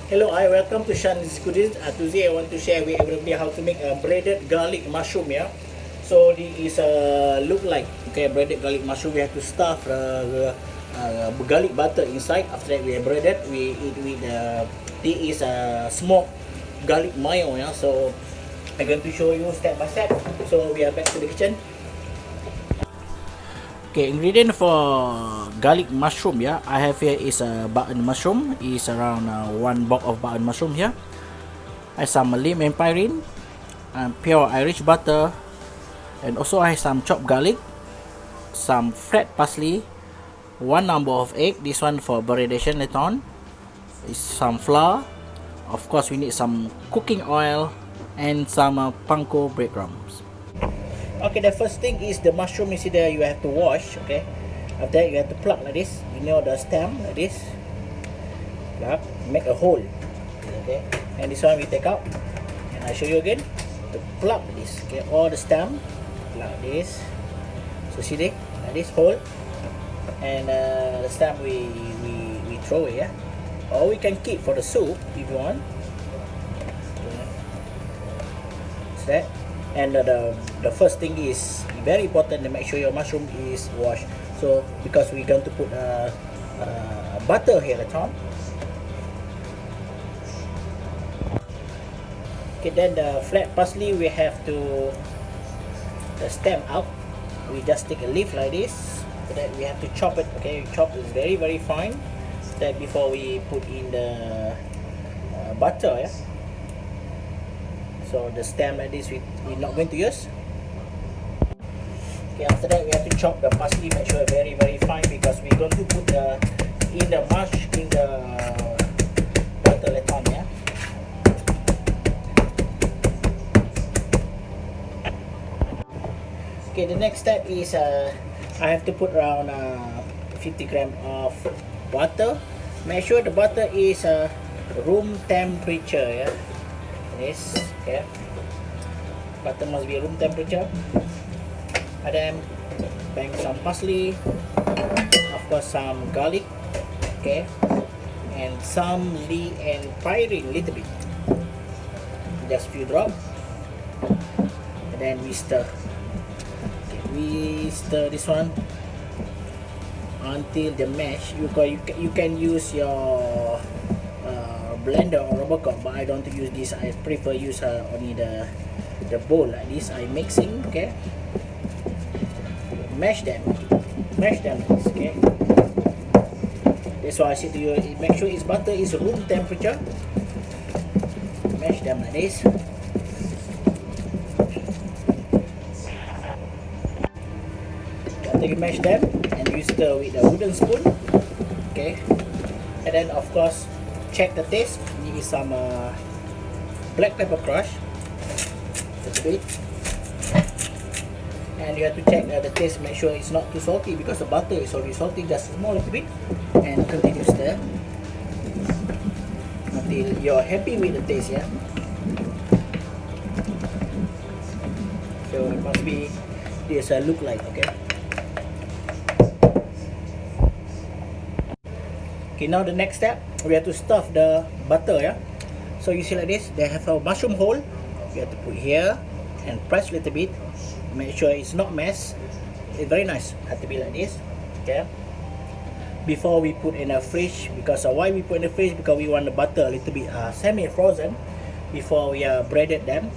Hello, I welcome to Shan's Goodies. Today I want to share with everybody how to make a breaded garlic mushroom. Yeah, so this is look like breaded garlic mushroom. We have to stuff garlic butter inside. After that we have breaded. We eat with this is smoked garlic mayo. Yeah, so I'm going to show you step by step. So we are back to the kitchen. Okay, ingredient for garlic mushroom, yeah, I have here is a button mushroom, is around one box of button mushroom here. I have some leaprin, pure Irish butter, and also I have some chopped garlic, some flat parsley, one number of egg, this one for variation later on, is some flour, of course we need some cooking oil, and some pangko breadcrumbs. Okay, the first thing is the mushroom. You see there, you have to wash. Okay, after that you have to pluck like this. You know the stem like this. Pluck, make a hole. Okay, and this one we take out, and I show you again. To pluck this. Okay, all the stem, pluck this. So see there, like this hole, and the stem we throw it. Yeah, or we can keep for the soup if you want. Okay. So that. And the first thing is very important to make sure your mushroom is washed. So because we're going to put butter here at the top. Okay, then the flat parsley we have to the stem out. We just take a leaf like this. So that we have to chop it. Okay, chop it very fine. That before we put in the butter. Yeah. So the stem like this we're not going to use. Okay, after that we have to chop the parsley, make sure very fine because we're going to put in the butter later on. Yeah. Okay, the next step is I have to put around 50 grams of butter. Make sure the butter is room temperature. Yeah. This, okay. Butter must be room temperature. And then bang some parsley, of course some garlic, okay, and some leaprin little bit, just few drop, and then we stir. Okay, we stir this one until the mash. You can use your blender or rubber cup, but I don't use this. I prefer use only the bowl like this. I mixing, okay. Mash them like this, okay. That's why I say to you, make sure its butter is room temperature. Mash them like this. After you mash them, and you stir with a wooden spoon, okay. And then of course check the taste. Need some black pepper crush, just a bit, and you have to check the taste. Make sure it's not too salty because the butter is already salty. Just a small little bit, and continue stir until you're happy with the taste. Yeah. So it must be this look like, okay. Okay, now the next step, we have to stuff the butter, yeah. So you see like this, they have a mushroom hole. You have to put here and press a little bit. Make sure it's not mess. It's very nice. Have to be like this, okay. Before we put in a fridge, because why we put in the fridge? Because we want the butter a little bit semi-frozen before we breaded them.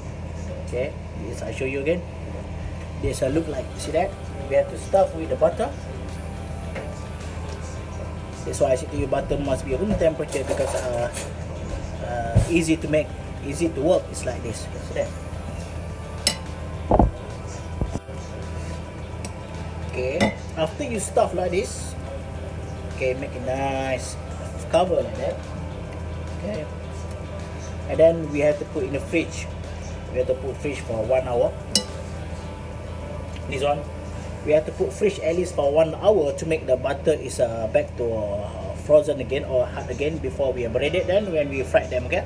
Okay, this I show you again. This look like. See that? We have to stuff with the butter. That's why I say to you, butter must be room temperature because easy to make, easy to work. It's like this. See that? Okay. After you stuff like this, okay, make a nice cover like that. Okay. And then we have to put in the fridge. We have to put fridge for 1 hour. This one. We have to put fridge at least for 1 hour to make the butter is back to frozen again or hard again before we bread it. Then when we fry them, okay.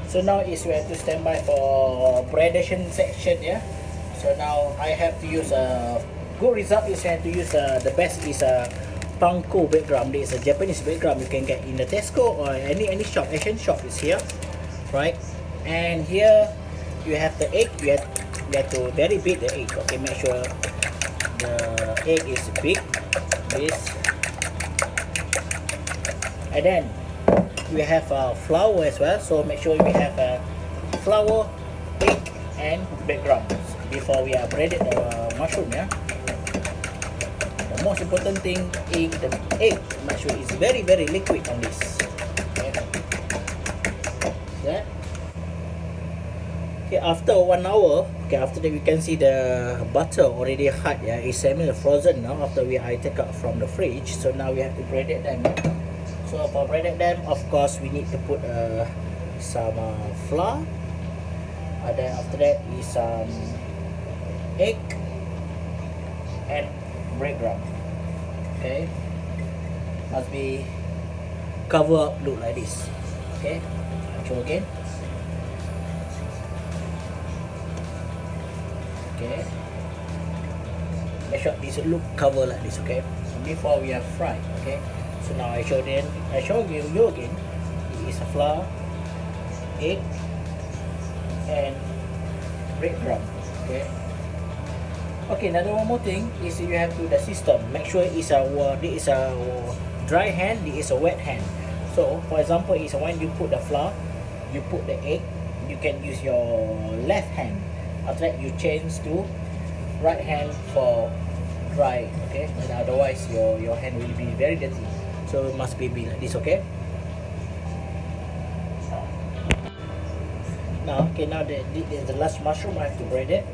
So now is we have to stand by for breadation section, yeah. So now I have to use a good result is I have to use the best is pangko breadcrumb. This is a Japanese breadcrumb you can get in the Tesco or any shop. Asian shop is here, right? And here you have the egg. You have to very beat the egg. Okay, make sure the egg is big. This, and then we have flour as well. So make sure we have flour, egg, and breadcrumbs before we are breaded the mushroom. Yeah. The most important thing is the egg. Make sure it's very liquid on this. Okay. That. Okay, after 1 hour, okay, after that we can see the butter already hot. Yeah, it's semi frozen now after I take out from the fridge. So now we have to bread it them. So for breaded them, of course we need to put some flour. And then after that is some egg and breadcrumb. Okay, must be cover up, look like this. Okay, I'll show again. Okay, make sure this look cover like this. Okay, before we are fried. Okay, so now I show you again. It is a flour, egg, and breadcrumb. Okay. Okay, another one more thing is you have to the system. Make sure this is a dry hand, this is a wet hand. So for example, is when you put the flour, you put the egg, you can use your left hand. After that, you change to right hand for dry. Okay, and otherwise your hand will be very dirty. So it must be like this. Okay. Now, okay, now the last mushroom. I have to bread it.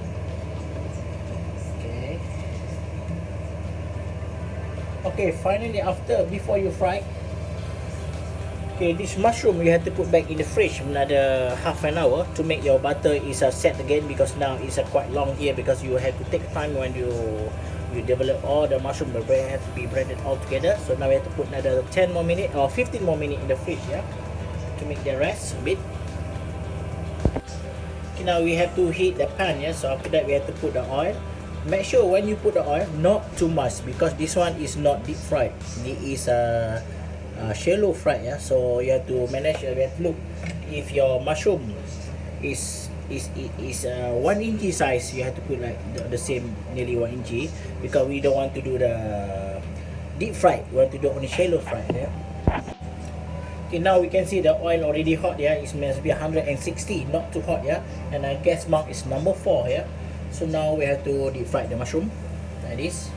Okay, finally before you fry, okay, this mushroom you have to put back in the fridge another half an hour to make your butter is set again, because now it's quite long here, because you have to take time when you develop all the mushroom. The bread have to be breaded all together. So now we have to put another 10 more minutes or 15 more minutes in the fridge, yeah, to make the rest a bit. Okay, now we have to heat the pan, yeah. So after that we have to put the oil. Make sure when you put the oil, not too much, because this one is not deep fried. It is shallow fried. Yeah, so you have to manage. You have to look if your mushroom is 1 inch size. You have to put like the same nearly 1 inch, because we don't want to do the deep fried. We want to do only shallow fried. Yeah. Okay, now we can see the oil already hot. Yeah, it must be 160, not too hot. Yeah, and I guess mark is number 4. Yeah. So now we have to deep fry the mushroom like this.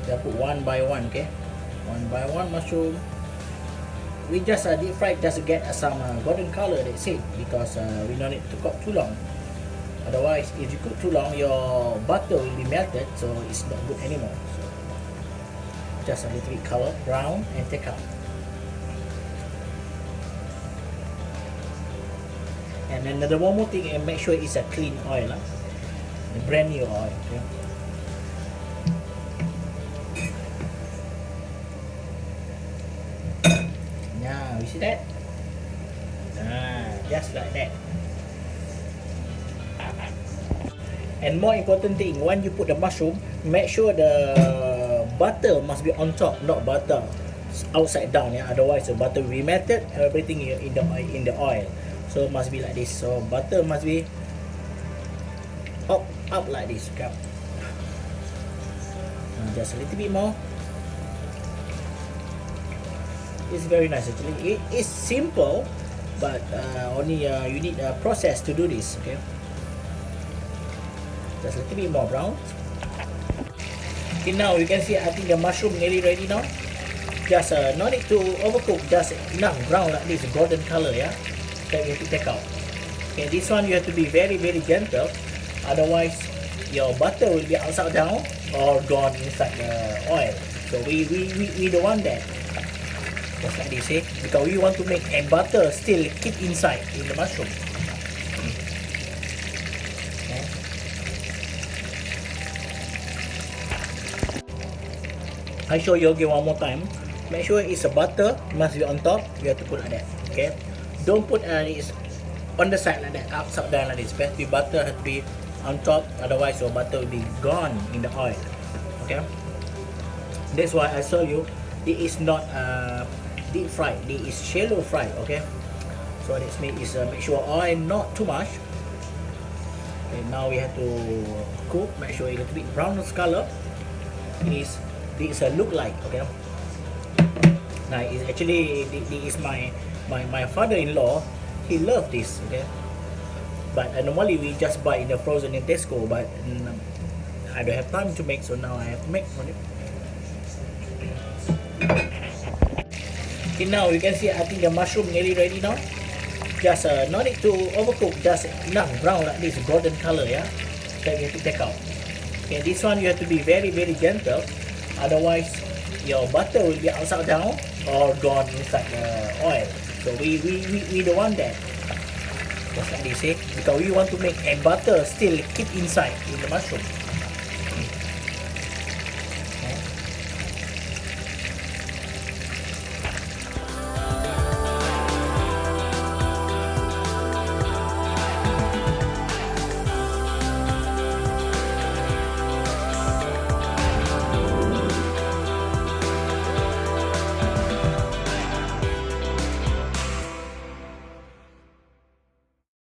We have put one by one. Okay, one by one mushroom. We just deep fry just to get some golden color. That's it, because we don't need to cook too long. Otherwise, if you cook too long, your butter will be melted, so it's not good anymore. So just a little bit color brown and take out. And another one more thing, and make sure it's a clean oil. Brand new oil. Okay. Now you see that? Just like that. And more important thing, when you put the mushroom, make sure the butter must be on top, not butter outside down. Yeah, otherwise the butter will be melted. Everything in the oil. So it must be like this. So butter must be up like this. Okay. Just a little bit more. It's very nice actually. It is simple, but only you need a process to do this. Okay. Just a little bit more brown. Okay, now you can see I think the mushroom nearly ready now. Just no need to overcook. Just enough brown like this, golden color. Yeah. That you have to take out. Okay, this one you have to be very gentle. Otherwise, your butter will be upside down or gone inside the oil. So we don't want that. Just like this, eh? Because we want to make a butter still keep inside in the mushroom. Okay. I show you again one more time. Make sure it's a butter must be on top. You have to put like that. Okay. Don't put it's on the side like that, upside down like this. The butter has to be on top, otherwise your butter will be gone in the oil. Okay, that's why I show you this is not deep fried, this is shallow fried. Okay, so this means is make sure oil not too much. Okay, now we have to cook, make sure it's a little bit brown color. This look like. Okay, now it's actually this is my father-in-law. He loves this. Okay, but normally we just buy in the frozen in Tesco, but I don't have time to make, so now I have to make for it. Okay, now you can see I think the mushroom nearly ready now. Just not need to overcook, just enough brown like this, golden color, yeah, that you have to take out. Okay, this one you have to be very gentle, otherwise your butter will be upside down or gone inside the oil. So we don't want that. Just like this, because we want to make a butter still keep inside in the mushroom.